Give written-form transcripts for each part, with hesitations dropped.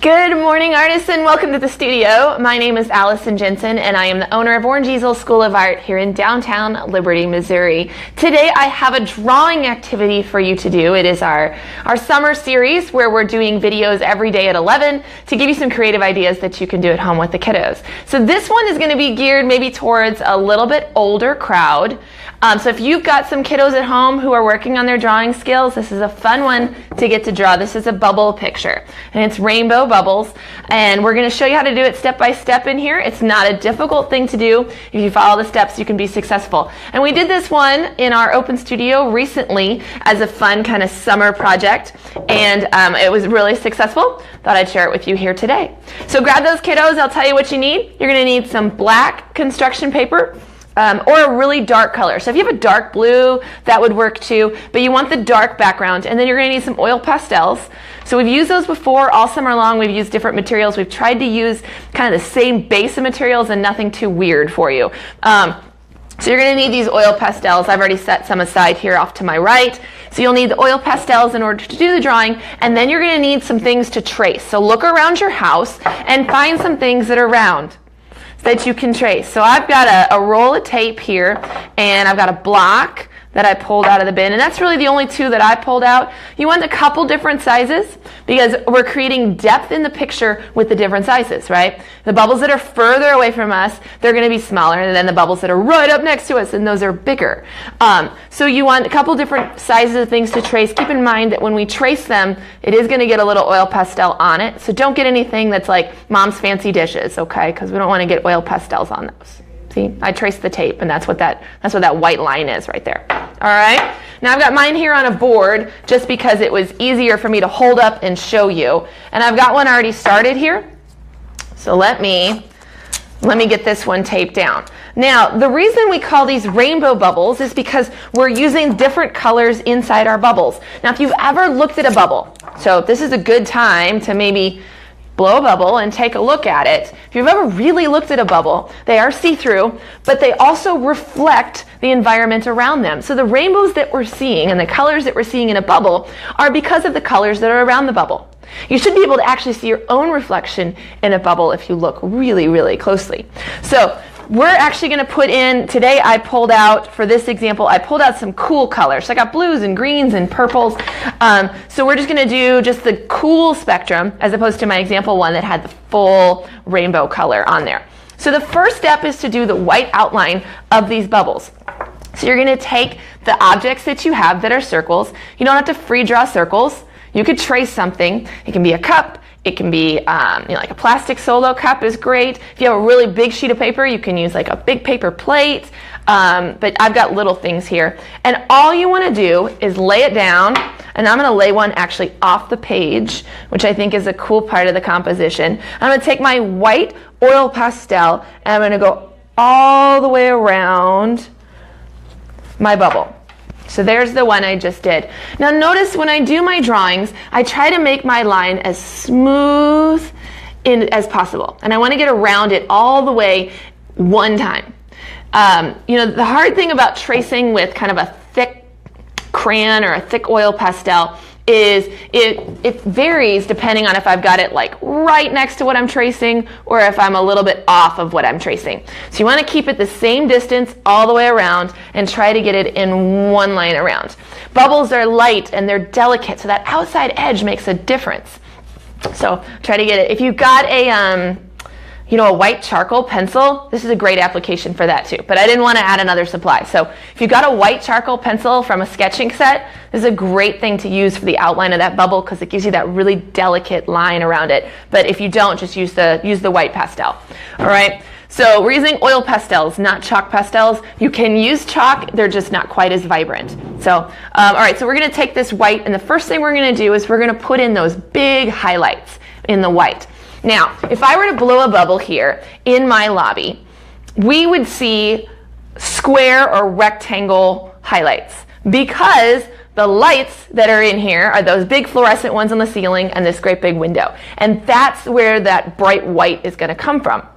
Good morning, artists, and welcome to the studio. My name is Allison Jensen, and I am the owner of Orange Easel School of Art here in downtown Liberty, Missouri. Today, I have a drawing activity for you to do. It is our summer series where we're doing videos every day at 11 to give you some creative ideas that you can do at home with the kiddos. So this one is going to be geared maybe towards a little bit older crowd. So if you've got some kiddos at home who are working on their drawing skills, this is a fun one to get to draw. This is a bubble picture, and it's rainbow bubbles, and we're going to show you how to do it step by step in here. It's not a difficult thing to do. If you follow the steps, you can be successful. And we did this one in our open studio recently as a fun kind of summer project, and it was really successful. Thought I'd share it with you here today. So grab those kiddos. I'll tell you what you need. You're going to need some black construction paper. Or a really dark color. So if you have a dark blue, that would work too, but you want the dark background, and then you're going to need some oil pastels. So we've used those before all summer long. We've used different materials. We've tried to use kind of the same base of materials and nothing too weird for you. So you're going to need these oil pastels. I've already set some aside here off to my right. So you'll need the oil pastels in order to do the drawing, and then you're going to need some things to trace. So look around your house and find some things that are round that you can trace. So I've got a roll of tape here, and I've got a block that I pulled out of the bin, and that's really the only two that I pulled out. You want a couple different sizes because we're creating depth in the picture with the different sizes, right? The bubbles that are further away from us, they're going to be smaller than the bubbles that are right up next to us, and those are bigger. So you want a couple different sizes of things to trace. Keep in mind that when we trace them, it is going to get a little oil pastel on it. So don't get anything that's like Mom's Fancy Dishes, okay? Because we don't want to get oil pastels on those. See, I traced the tape, and that's what that white line is right there. All right. Now I've got mine here on a board just because it was easier for me to hold up and show you. And I've got one already started here. So let me get this one taped down. Now, the reason we call these rainbow bubbles is because we're using different colors inside our bubbles. Now, if you've ever looked at a bubble, so this is a good time to maybe blow a bubble and take a look at it. If you've ever really looked at a bubble, they are see-through, but they also reflect the environment around them. So the rainbows that we're seeing and the colors that we're seeing in a bubble are because of the colors that are around the bubble. You should be able to actually see your own reflection in a bubble if you look really, really closely. So we're actually going to put in, today I pulled out, for this example, I pulled out some cool colors. So I got blues and greens and purples. So we're just going to do just the cool spectrum as opposed to my example one that had the full rainbow color on there. So the first step is to do the white outline of these bubbles. So you're going to take the objects that you have that are circles. You don't have to free draw circles. You could trace something. It can be a cup. It can be like a plastic Solo cup is great. If you have a really big sheet of paper, you can use like a big paper plate. But I've got little things here. And all you want to do is lay it down. And I'm going to lay one actually off the page, which I think is a cool part of the composition. I'm going to take my white oil pastel and I'm going to go all the way around my bubble. So there's the one I just did. Now notice when I do my drawings, I try to make my line as smooth as possible. And I want to get around it all the way one time. The hard thing about tracing with kind of a thick crayon or a thick oil pastel is it varies depending on if I've got it like right next to what I'm tracing or if I'm a little bit off of what I'm tracing. So you want to keep it the same distance all the way around and try to get it in one line around. Bubbles are light and they're delicate, so that outside edge makes a difference. So try to get it. If you've got a white charcoal pencil, this is a great application for that too. But I didn't want to add another supply. So if you've got a white charcoal pencil from a sketching set, this is a great thing to use for the outline of that bubble because it gives you that really delicate line around it. But if you don't, just use the white pastel. All right. So we're using oil pastels, not chalk pastels. You can use chalk, they're just not quite as vibrant. So, all right, so we're going to take this white, and the first thing we're going to do is we're going to put in those big highlights in the white. Now, if I were to blow a bubble here in my lobby, we would see square or rectangle highlights because the lights that are in here are those big fluorescent ones on the ceiling and this great big window. And that's where that bright white is going to come from.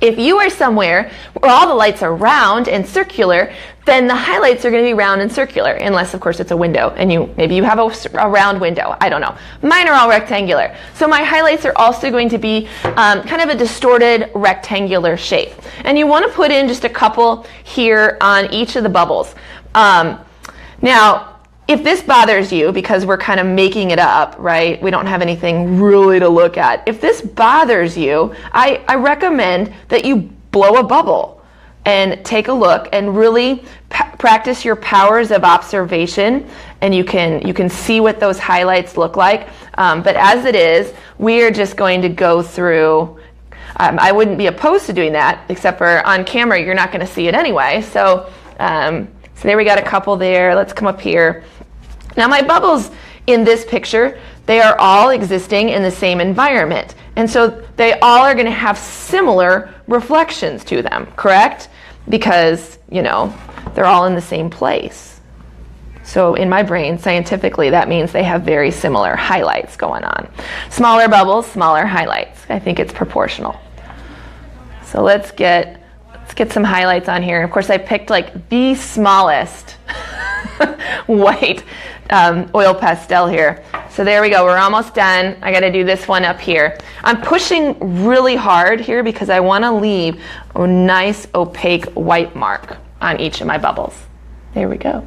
If you are somewhere where all the lights are round and circular, then the highlights are going to be round and circular, unless of course it's a window and maybe you have a round window. I don't know. Mine are all rectangular. So my highlights are also going to be kind of a distorted rectangular shape. And you want to put in just a couple here on each of the bubbles. Now, if this bothers you, because we're kind of making it up, right? We don't have anything really to look at. If this bothers you, I recommend that you blow a bubble and take a look and really practice your powers of observation, and you can see what those highlights look like. But as it is, we are just going to go through. I wouldn't be opposed to doing that, except for on camera, you're not going to see it anyway. So there we got a couple there. Let's come up here. Now my bubbles in this picture, they are all existing in the same environment. And so they all are going to have similar reflections to them, correct? Because, they're all in the same place. So in my brain, scientifically, that means they have very similar highlights going on. Smaller bubbles, smaller highlights. I think it's proportional. So let's get some highlights on here. Of course, I picked like the smallest white oil pastel here. So there we go, we're almost done. I gotta do this one up here. I'm pushing really hard here because I wanna leave a nice opaque white mark on each of my bubbles. There we go.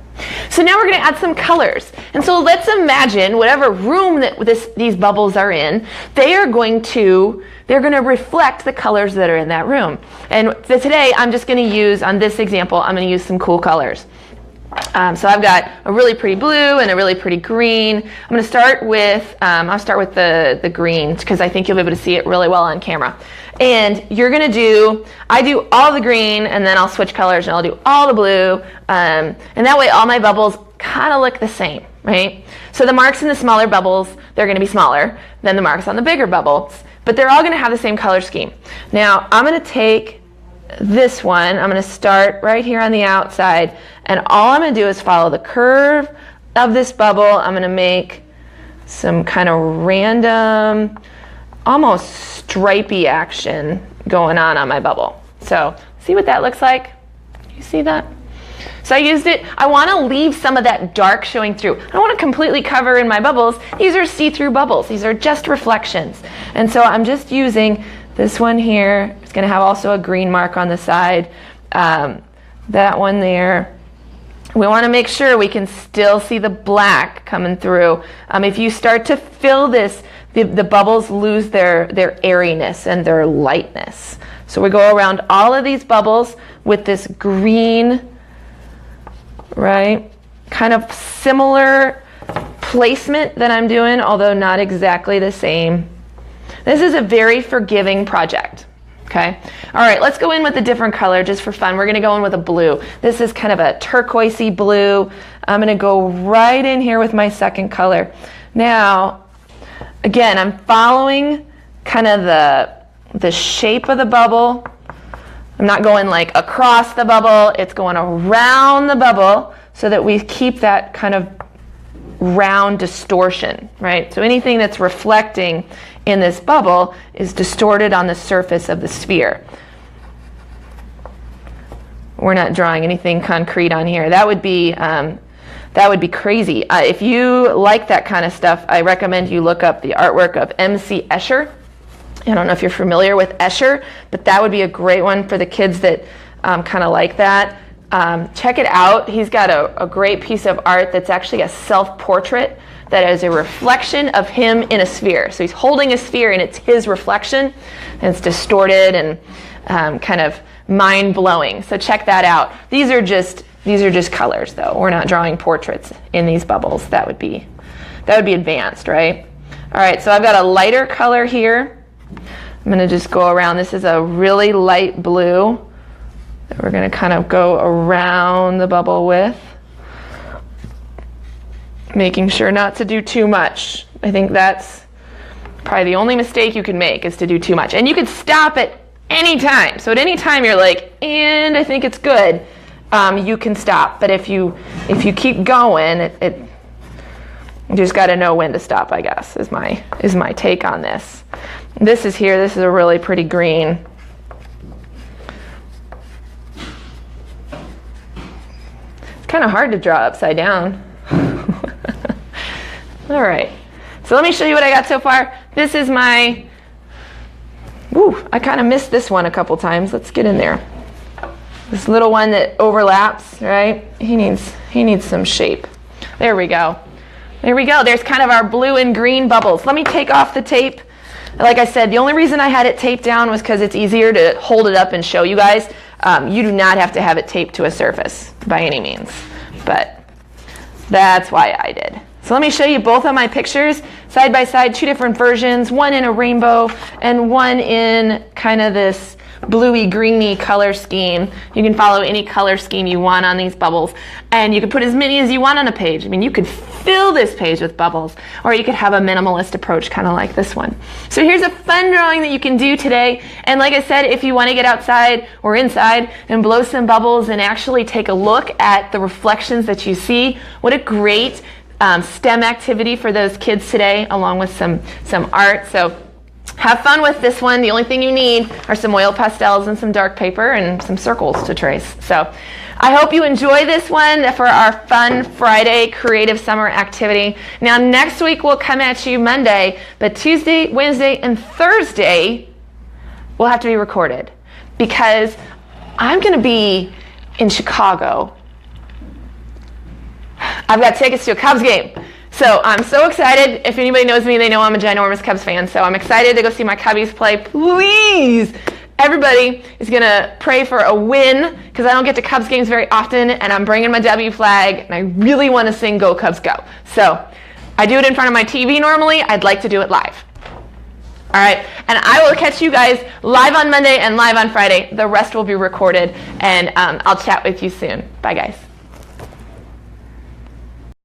So now we're gonna add some colors. And so let's imagine whatever room that these bubbles are in, they're going to reflect the colors that are in that room. And today I'm just gonna use, on this example, I'm gonna use some cool colors. So I've got a really pretty blue and a really pretty green. I'm going to start with, I'll start with the green because I think you'll be able to see it really well on camera. And you're going to do, I do all the green and then I'll switch colors and I'll do all the blue. And that way all my bubbles kind of look the same, right? So the marks in the smaller bubbles, they're going to be smaller than the marks on the bigger bubbles, but they're all going to have the same color scheme. Now I'm going to take this one, I'm going to start right here on the outside, and all I'm going to do is follow the curve of this bubble. I'm going to make some kind of random, almost stripey action going on my bubble. So see what that looks like? You see that? So I used it, I want to leave some of that dark showing through. I don't want to completely cover in my bubbles. These are see-through bubbles. These are just reflections. And so I'm just using this one here. It's going to have also a green mark on the side. That one there. We want to make sure we can still see the black coming through. If you start to fill this, the bubbles lose their airiness and their lightness. So we go around all of these bubbles with this green, right? Kind of similar placement that I'm doing, although not exactly the same. This is a very forgiving project, okay? All right, let's go in with a different color just for fun. We're gonna go in with a blue. This is kind of a turquoisey blue. I'm gonna go right in here with my second color. Now, again, I'm following kind of the shape of the bubble. I'm not going like across the bubble, it's going around the bubble so that we keep that kind of round distortion, right? So anything that's reflecting in this bubble is distorted on the surface of the sphere. We're not drawing anything concrete on here. That would be crazy. If you like that kind of stuff, I recommend you look up the artwork of M.C. Escher. I don't know if you're familiar with Escher, but that would be a great one for the kids that kind of like that. Check it out. He's got a great piece of art that's actually a self-portrait that is a reflection of him in a sphere. So he's holding a sphere and it's his reflection, and it's distorted and kind of mind-blowing. So check that out. These are just colors, though. We're not drawing portraits in these bubbles. That would be advanced, right? All right, so I've got a lighter color here. I'm going to just go around. This is a really light blue that we're going to kind of go around the bubble with, making sure not to do too much. I think that's probably the only mistake you can make, is to do too much. And you could stop at any time. So at any time you're like, and I think it's good, you can stop. But if you keep going, you just got to know when to stop, I guess, is my take on this. This is a really pretty green. kind of hard to draw upside down. All right, so let me show you what I got so far. This is my, I kind of missed this one a couple times. Let's get in there. This little one that overlaps, right? He needs some shape. There we go. There we go. There's kind of our blue and green bubbles. Let me take off the tape. Like I said, the only reason I had it taped down was because it's easier to hold it up and show you guys. You do not have to have it taped to a surface by any means, but that's why I did. So let me show you both of my pictures side by side, 2 different versions, one in a rainbow and one in kind of this bluey greeny color scheme. You can follow any color scheme you want on these bubbles, and you can put as many as you want on a page. I mean, you could fill this page with bubbles, or you could have a minimalist approach kind of like this one. So here's a fun drawing that you can do today, and like I said, if you want to get outside or inside and blow some bubbles and actually take a look at the reflections that you see, what a great STEM activity for those kids today, along with some art. So have fun with this one. The only thing you need are some oil pastels and some dark paper and some circles to trace. So I hope you enjoy this one for our fun Friday creative summer activity. Now next week we'll come at you Monday, but Tuesday, Wednesday, and Thursday will have to be recorded because I'm going to be in Chicago. I've got tickets to a Cubs game. So I'm so excited. If anybody knows me, they know I'm a ginormous Cubs fan. So I'm excited to go see my Cubbies play. Please, everybody is going to pray for a win because I don't get to Cubs games very often, and I'm bringing my W flag, and I really want to sing Go Cubs Go. So I do it in front of my TV normally. I'd like to do it live. All right, and I will catch you guys live on Monday and live on Friday. The rest will be recorded, and I'll chat with you soon. Bye, guys.